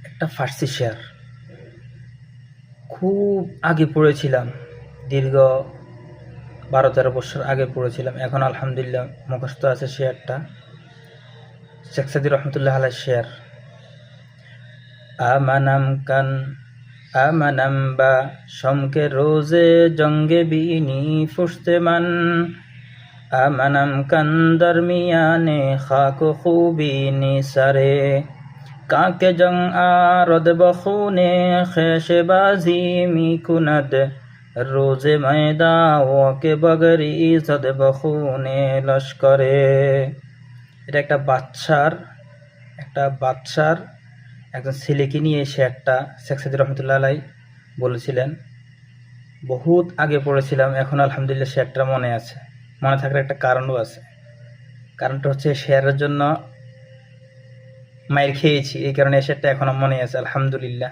একটা ফার্সি শেয়ার খুব আগে পড়েছিলাম, দীর্ঘ 12-13 বছর আগে পড়েছিলাম। এখন আলহামদুলিল্লাহ মুখস্থ আছে শেয়ারটা। শেখ সাদী রহমতুল্লাহ আলাইহ শেয়ার। আমানাম কান আমানাম বা শমকে রোজে জঙ্গে বিনি ফুসতে মান আমানাম কান দরমিয়ানে খাক খুবি নিসারে কাকে জং আরদ বখুনে খেশে বাজি মি কুনদ রোজে ময়দা ওকে বগরি জদ বখুনে লস্করে। এটা একটা বাচ্চার একজন ছেলেকে নিয়ে সে একটা শেখ সাদী রহমতুল্লাহ আলাই বলেছিলেন। বহুত আগে পড়েছিলাম, এখন আলহামদুলিল্লাহ শেয়ারটা মনে আছে। মনে থাকার একটা কারণও আছে। কারণটা হচ্ছে শেয়ারের জন্য মাইর খেয়েছি, এই কারণে শেয়ারটা এখনো মনে আছে আলহামদুলিল্লাহ।